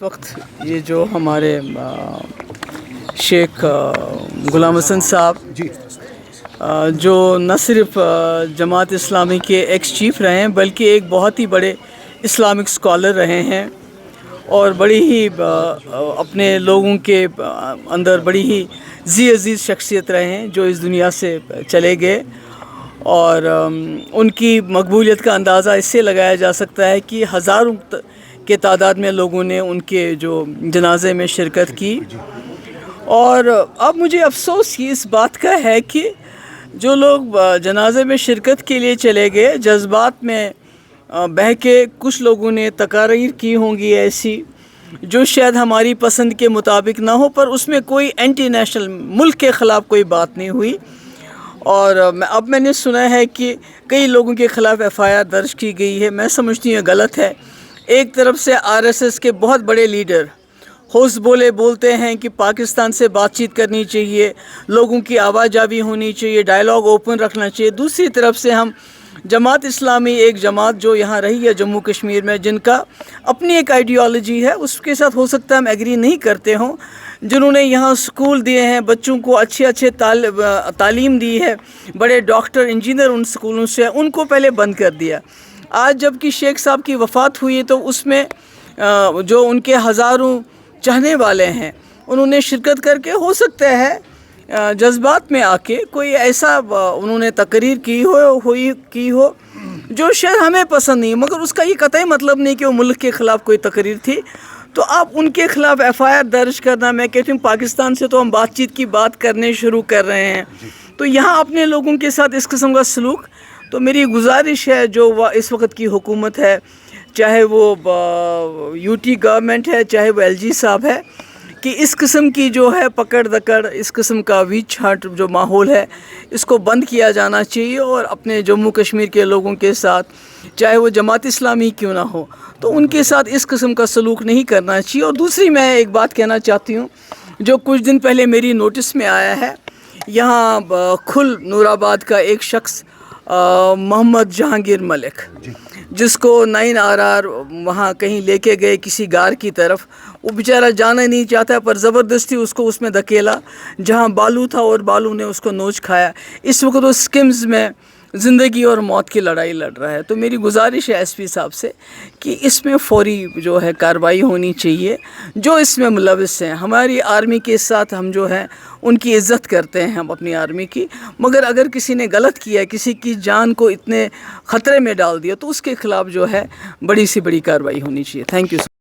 वक्त ये जो हमारे शेख गुलाम हसन साहब जो न सिर्फ जमात इस्लामी के एक्स चीफ रहे हैं बल्कि एक बहुत ही बड़े इस्लामिक स्कॉलर रहे हैं और बड़ी ही अपने लोगों के अंदर बड़ी ही अजीज़ शख्सियत रहे हैं जो इस दुनिया से चले गए। और उनकी मकबूलियत का अंदाज़ा इससे लगाया जा सकता है कि हज़ारों के तादाद में लोगों ने उनके जो जनाजे में शिरकत की। और अब मुझे अफसोस इस बात का है कि जो लोग जनाजे में शिरकत के लिए चले गए, जज्बात में बह के कुछ लोगों ने तकारीर की होंगी ऐसी जो शायद हमारी पसंद के मुताबिक ना हो, पर उसमें कोई एंटी नेशनल मुल्क के ख़िलाफ़ कोई बात नहीं हुई। और अब मैंने सुना है कि कई लोगों के ख़िलाफ़ FIR दर्ज की गई है। मैं समझती हूँ ये गलत है। एक तरफ से RSS के बहुत बड़े लीडर होश बोलते हैं कि पाकिस्तान से बातचीत करनी चाहिए, लोगों की आवाजावी होनी चाहिए, डायलॉग ओपन रखना चाहिए। दूसरी तरफ से हम जमात इस्लामी, एक जमात जो यहाँ रही है जम्मू कश्मीर में, जिनका अपनी एक आइडियोलॉजी है, उसके साथ हो सकता है हम एग्री नहीं करते हों, जिन्होंने यहाँ स्कूल दिए हैं, बच्चों को अच्छे तालीम दी है, बड़े डॉक्टर इंजीनियर उन स्कूलों से, उनको पहले बंद कर दिया। आज जबकि शेख साहब की वफ़ात हुई तो उसमें जो उनके हज़ारों चाहने वाले हैं उन्होंने शिरकत करके, हो सकता है जज्बात में आके कोई ऐसा उन्होंने तकरीर की हो जो शायद हमें पसंद नहीं, मगर उसका ये कतई मतलब नहीं कि वो मुल्क के ख़िलाफ़ कोई तकरीर थी। तो आप उनके ख़िलाफ़ FIR दर्ज करना, मैं कहती हूँ पाकिस्तान से तो हम बातचीत की बात करने शुरू कर रहे हैं, तो यहाँ अपने लोगों के साथ इस किस्म का सलूक, तो मेरी गुजारिश है जो इस वक्त की हुकूमत है, चाहे वो UT गवर्नमेंट है, चाहे वो LG साहब है, कि इस किस्म की जो है पकड़ दकड़, इस किस्म का वीच हाट जो माहौल है, इसको बंद किया जाना चाहिए। और अपने जम्मू कश्मीर के लोगों के साथ, चाहे वो जमात इस्लामी क्यों ना हो, तो उनके साथ इस किस्म का सलूक नहीं करना चाहिए। और दूसरी मैं एक बात कहना चाहती हूँ, जो कुछ दिन पहले मेरी नोटिस में आया है, यहाँ खुल नूराबाद का एक शख्स मोहम्मद जहांगीर मलिक, जिसको 9RR वहाँ कहीं लेके गए किसी गार की तरफ, वो बेचारा जाना नहीं चाहता पर ज़बरदस्ती उसको उसमें धकेला जहाँ बालू था और बालू ने उसको नोच खाया। इस वक्त वो स्किम्स में ज़िंदगी और मौत की लड़ाई लड़ रहा है। तो मेरी गुजारिश है SP साहब से कि इसमें फ़ौरी जो है कार्रवाई होनी चाहिए। जो इसमें मुलविस हैं, हमारी आर्मी के साथ हम जो है उनकी इज़्ज़त करते हैं, हम अपनी आर्मी की, मगर अगर किसी ने गलत किया, किसी की जान को इतने ख़तरे में डाल दिया, तो उसके ख़िलाफ़ जो है बड़ी सी बड़ी कार्रवाई होनी चाहिए। Thank you.